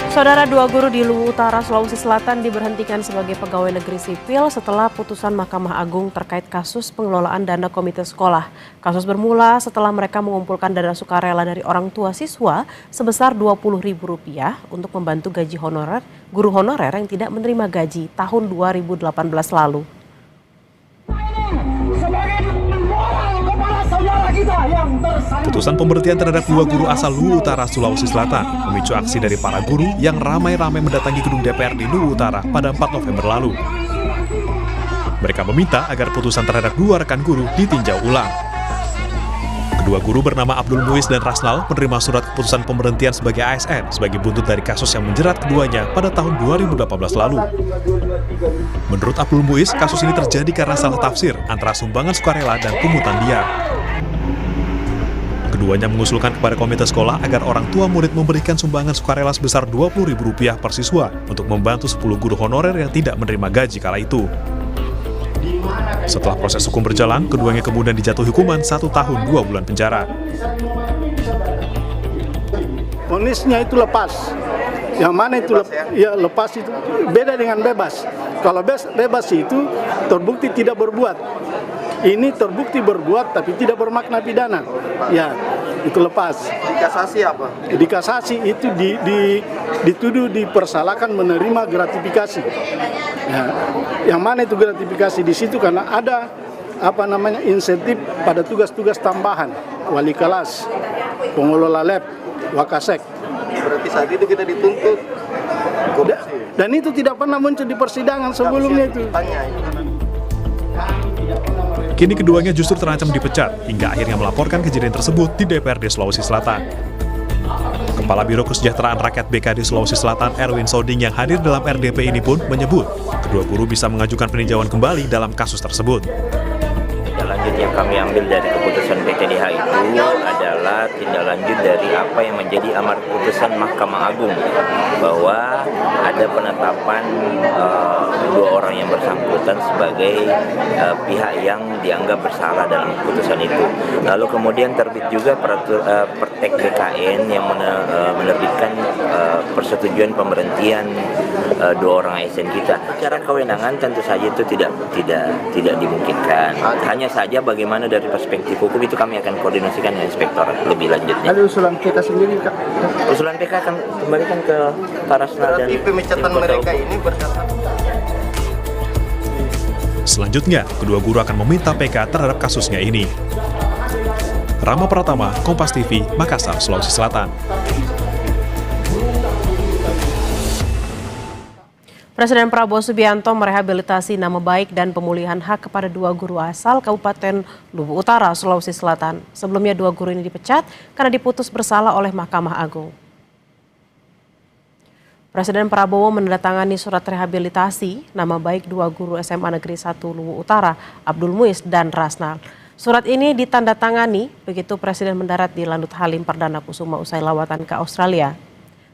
Saudara, dua guru di Luwu Utara, Sulawesi Selatan diberhentikan sebagai pegawai negeri sipil setelah putusan Mahkamah Agung terkait kasus pengelolaan dana komite sekolah. Kasus bermula setelah mereka mengumpulkan dana sukarela dari orang tua siswa sebesar Rp20.000 untuk membantu gaji honorer guru honorer yang tidak menerima gaji tahun 2018 lalu. Putusan pemberhentian terhadap dua guru asal Luwu Utara, Sulawesi Selatan memicu aksi dari para guru yang ramai-ramai mendatangi gedung DPR di Luwu Utara pada 4 November lalu. Mereka meminta agar putusan terhadap dua rekan guru ditinjau ulang. Kedua guru bernama Abdul Muiz dan Rasnal menerima surat keputusan pemberhentian sebagai ASN sebagai buntut dari kasus yang menjerat keduanya pada tahun 2018 lalu. Menurut Abdul Muiz, kasus ini terjadi karena salah tafsir antara sumbangan sukarela dan pungutan liar. Keduanya mengusulkan kepada komite sekolah agar orang tua murid memberikan sumbangan sukarela sebesar Rp20.000 per siswa untuk membantu 10 guru honorer yang tidak menerima gaji kala itu. Setelah proses hukum berjalan, keduanya kemudian dijatuhi hukuman 1 tahun 2 bulan penjara. Vonisnya itu lepas. Yang mana itu lepas itu beda dengan bebas. Kalau bebas itu terbukti tidak berbuat. Ini terbukti berbuat tapi tidak bermakna pidana. Ya, itu lepas. Dikasasi apa? Dikasasi itu dituduh dipersalahkan menerima gratifikasi. Ya, yang mana itu gratifikasi di situ karena ada insentif pada tugas-tugas tambahan, wali kelas, pengelola lab, wakasek. Berarti saat itu kita dituntut korupsi. Dan itu tidak pernah muncul di persidangan sebelumnya itu. Kini keduanya justru terancam dipecat hingga akhirnya melaporkan kejadian tersebut di DPRD Sulawesi Selatan. Kepala Biro Kesejahteraan Rakyat BKD Sulawesi Selatan Erwin Soding yang hadir dalam RDP ini pun menyebut kedua guru bisa mengajukan peninjauan kembali dalam kasus tersebut. Tindak lanjut yang kami ambil dari keputusan PTDH itu adalah tindak lanjut dari apa yang menjadi amar putusan Mahkamah Agung bahwa ada penetapan dua orang yang bersangkutan sebagai pihak yang dianggap bersalah dalam keputusan itu. Lalu kemudian terbit juga Pertek BKN yang menerbitkan persetujuan pemberhentian dua orang ASN kita. Secara kewenangan tentu saja itu tidak dimungkinkan. Hanya saja bagaimana dari perspektif hukum itu kami akan koordinasikan dengan inspektor lebih lanjutnya. Ada usulan kita sendiri, Kak? Usulan PK akan kembalikan ke Pak Rasnal dan pemecatan mereka ini berdasarkan. Selanjutnya, kedua guru akan meminta PK terhadap kasusnya ini. Rama Pratama, Kompas TV, Makassar, Sulawesi Selatan. Presiden Prabowo Subianto merehabilitasi nama baik dan pemulihan hak kepada dua guru asal Kabupaten Luwu Utara, Sulawesi Selatan. Sebelumnya dua guru ini dipecat karena diputus bersalah oleh Mahkamah Agung. Presiden Prabowo menandatangani surat rehabilitasi nama baik dua guru SMA Negeri 1 Luwu Utara, Abdul Muiz dan Rasnal. Surat ini ditandatangani begitu Presiden mendarat di Lanut Halim Perdana Kusuma usai lawatan ke Australia.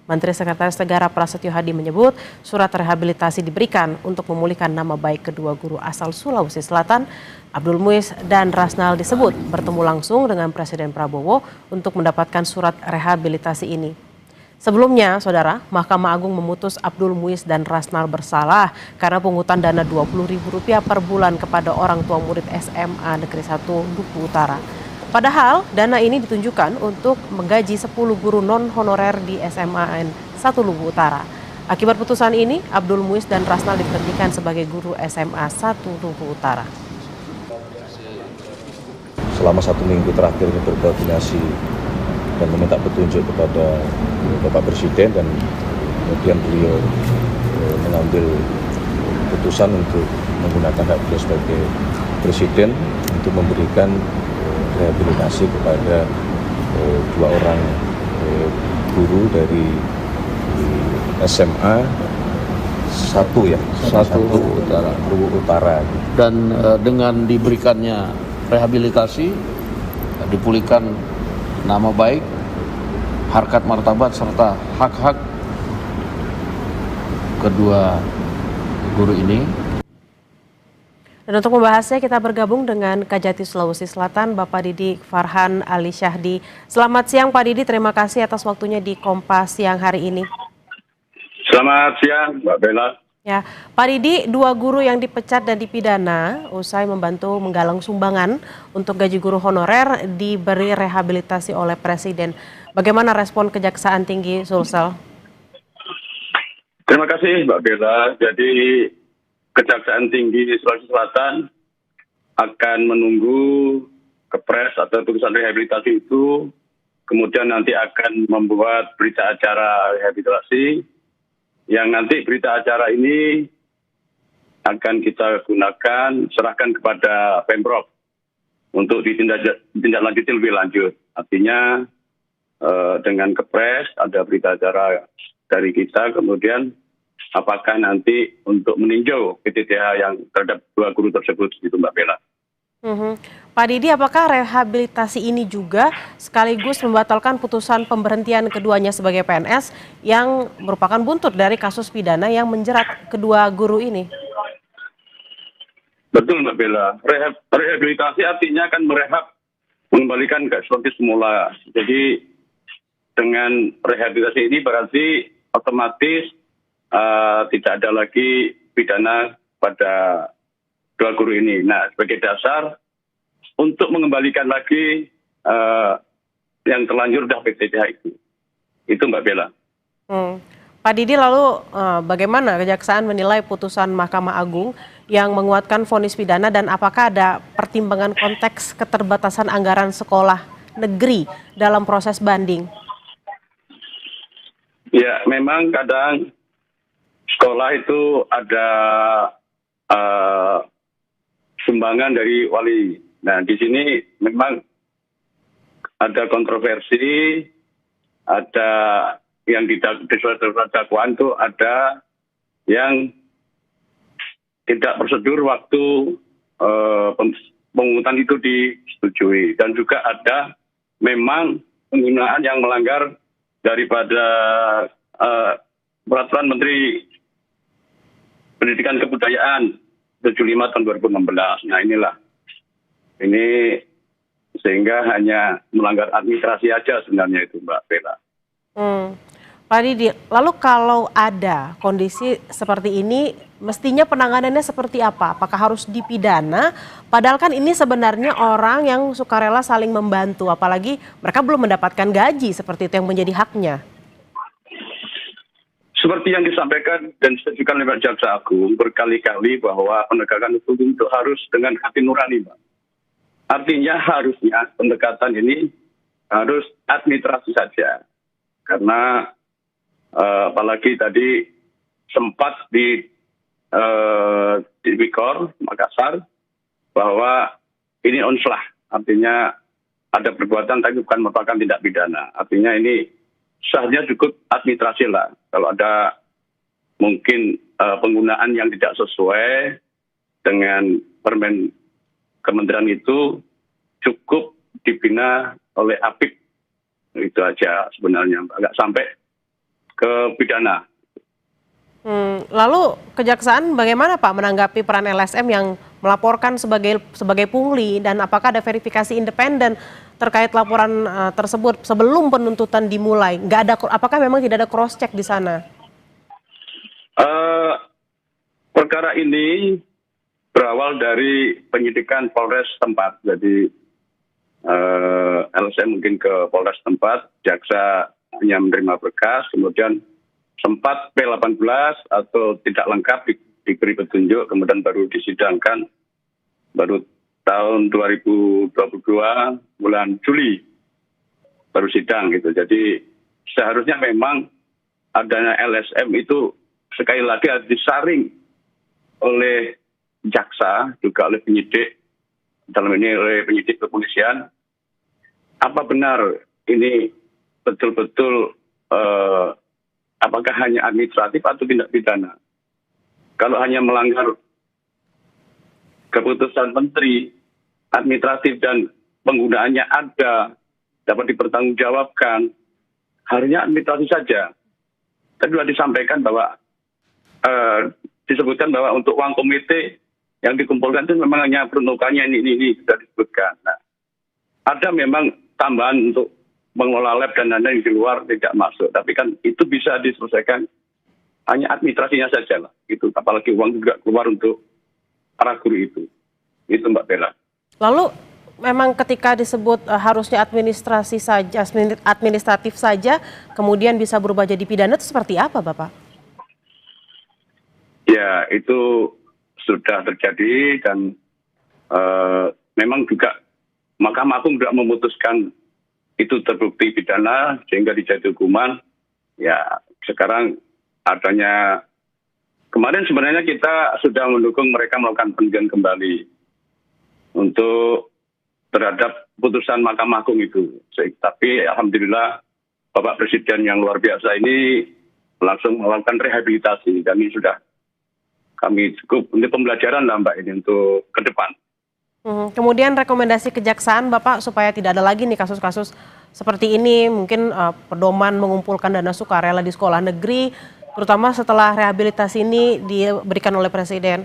Menteri Sekretaris Negara Prasetyo Hadi menyebut surat rehabilitasi diberikan untuk memulihkan nama baik kedua guru asal Sulawesi Selatan. Abdul Muiz dan Rasnal disebut bertemu langsung dengan Presiden Prabowo untuk mendapatkan surat rehabilitasi ini. Sebelumnya, Saudara, Mahkamah Agung memutus Abdul Muiz dan Rasnal bersalah karena pungutan dana Rp20.000 per bulan kepada orang tua murid SMA Negeri 1 Luwu Utara. Padahal dana ini ditunjukkan untuk menggaji 10 guru non-honorer di SMAN 1 Luwu Utara. Akibat putusan ini, Abdul Muiz dan Rasnal diberhentikan sebagai guru SMA 1 Luwu Utara. Selama 1 minggu terakhir ini berkoordinasi dan meminta petunjuk kepada Bapak Presiden dan kemudian beliau mengambil putusan untuk menggunakan hak beliau sebagai Presiden untuk memberikan rehabilitasi kepada dua orang guru dari SMA 1 Luwu Utara. Dan dengan diberikannya rehabilitasi, dipulihkan nama baik, harkat martabat serta hak-hak kedua guru ini. Dan untuk membahasnya kita bergabung dengan Kajati Sulawesi Selatan, Bapak Didi Farhan Ali Syahdi. Selamat siang Pak Didi, terima kasih atas waktunya di Kompas siang hari ini. Selamat siang, Mbak Bella. Ya, Pak Didi, 2 guru yang dipecat dan dipidana usai membantu menggalang sumbangan untuk gaji guru honorer diberi rehabilitasi oleh Presiden. Bagaimana respon Kejaksaan Tinggi Sulsel? Terima kasih, Mbak Bella. Jadi, Kejaksaan Tinggi Sulawesi Selatan akan menunggu kepres atau putusan rehabilitasi itu, kemudian nanti akan membuat berita acara rehabilitasi, yang nanti berita acara ini akan kita gunakan, serahkan kepada Pemprov untuk ditindaklanjuti lebih lanjut. Artinya dengan kepres ada berita acara dari kita, kemudian apakah nanti untuk meninjau PTTH yang terhadap 2 guru tersebut, gitu Mbak Bella. Pak Didi, apakah rehabilitasi ini juga sekaligus membatalkan putusan pemberhentian keduanya sebagai PNS yang merupakan buntut dari kasus pidana yang menjerat kedua guru ini? Betul Mbak Bella, rehabilitasi artinya kan merehab, mengembalikan ke seperti semula. Jadi dengan rehabilitasi ini berarti otomatis tidak ada lagi pidana pada 2 guru ini. Nah, sebagai dasar untuk mengembalikan lagi yang terlanjur dah PTTH itu Mbak Bella. Pak Didi, lalu bagaimana Kejaksaan menilai putusan Mahkamah Agung yang menguatkan vonis pidana, dan apakah ada pertimbangan konteks keterbatasan anggaran sekolah negeri dalam proses banding? Ya, memang kadang sekolah itu ada sumbangan dari wali. Nah, di sini memang ada kontroversi, ada yang di surat dakwaan itu ada yang tidak prosedur waktu pemungutan itu disetujui, dan juga ada memang penggunaan yang melanggar daripada peraturan Menteri Pendidikan Kebudayaan 75 tahun 2016. Nah, ini sehingga hanya melanggar administrasi aja sebenarnya itu Mbak Bella. Pak Didi, lalu kalau ada kondisi seperti ini, mestinya penanganannya seperti apa? Apakah harus dipidana? Padahal kan ini sebenarnya orang yang sukarela saling membantu, apalagi mereka belum mendapatkan gaji, seperti itu yang menjadi haknya. Seperti yang disampaikan dan disetujukan oleh Jaksa Agung berkali-kali bahwa penegakan hukum itu harus dengan hati nurani, Mbak. Artinya harusnya pendekatan ini harus administrasi saja. Karena apalagi tadi sempat di Wikor, Makassar, bahwa ini onslah. Artinya ada perbuatan tapi bukan merupakan tindak pidana. Artinya ini seharusnya cukup administrasi lah. Kalau ada mungkin penggunaan yang tidak sesuai dengan permen kementerian itu, cukup dibina oleh APIP. Itu aja sebenarnya, agak sampai ke pidana. Lalu Kejaksaan bagaimana Pak menanggapi peran LSM yang melaporkan sebagai pungli, dan apakah ada verifikasi independen terkait laporan tersebut sebelum penuntutan dimulai? Apakah memang tidak ada cross check di sana? Perkara ini berawal dari penyidikan Polres tempat. Jadi LSM mungkin ke Polres tempat, jaksa hanya menerima berkas, kemudian sempat P18 atau tidak lengkap diberi petunjuk, kemudian baru disidangkan baru tahun 2022 bulan Juli baru sidang gitu. Jadi seharusnya memang adanya LSM itu sekali lagi harus disaring oleh jaksa, juga oleh penyidik, dalam ini oleh penyidik kepolisian. Apa benar ini betul-betul apakah hanya administratif atau tindak pidana? Kalau hanya melanggar keputusan menteri, administratif dan penggunaannya ada, dapat dipertanggungjawabkan, harusnya administrasi saja. Tadi sudah disampaikan bahwa disebutkan bahwa untuk uang komite yang dikumpulkan itu memang hanya peruntukannya ini sudah disebutkan. Nah, ada memang tambahan untuk mengelola lab dan lain-lain di luar tidak masuk, tapi kan itu bisa diselesaikan hanya administrasinya saja lah, gitu. Apalagi uang juga keluar untuk para guru itu Mbak Bella. Lalu memang ketika disebut harusnya administrasi saja, administratif saja, kemudian bisa berubah jadi pidana, itu seperti apa, Bapak? Ya, itu sudah terjadi dan memang juga Mahkamah Agung juga memutuskan itu terbukti pidana sehingga dijatuhi hukuman. Ya, sekarang adanya kemarin sebenarnya kita sudah mendukung mereka melakukan peninjauan kembali untuk terhadap putusan Mahkamah Agung itu. Tapi alhamdulillah Bapak Presiden yang luar biasa ini langsung melakukan rehabilitasi dan ini sudah kami cukup untuk pembelajaran lah Mbak ini untuk ke depan. Kemudian rekomendasi kejaksaan Bapak supaya tidak ada lagi nih kasus-kasus seperti ini, mungkin pedoman mengumpulkan dana sukarela di sekolah negeri, terutama setelah rehabilitasi ini diberikan oleh Presiden.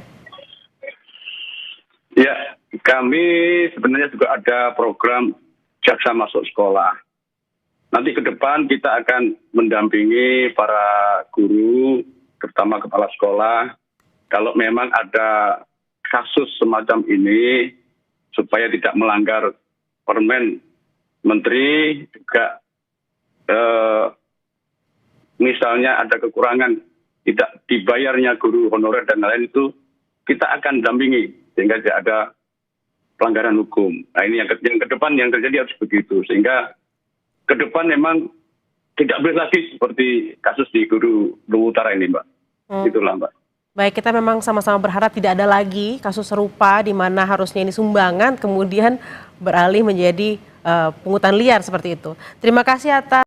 Ya, kami sebenarnya juga ada program jaksa masuk sekolah. Nanti ke depan kita akan mendampingi para guru, terutama kepala sekolah, kalau memang ada kasus semacam ini, supaya tidak melanggar permen menteri, juga misalnya ada kekurangan tidak dibayarnya guru honorer dan lain itu, kita akan dampingi sehingga tidak ada pelanggaran hukum. Nah ini yang ke depan yang terjadi harus begitu, sehingga ke depan memang tidak boleh lagi seperti kasus di Guru Luwu Utara ini, Mbak. Itulah, Mbak. Baik, kita memang sama-sama berharap tidak ada lagi kasus serupa di mana harusnya ini sumbangan kemudian beralih menjadi pungutan liar seperti itu. Terima kasih atas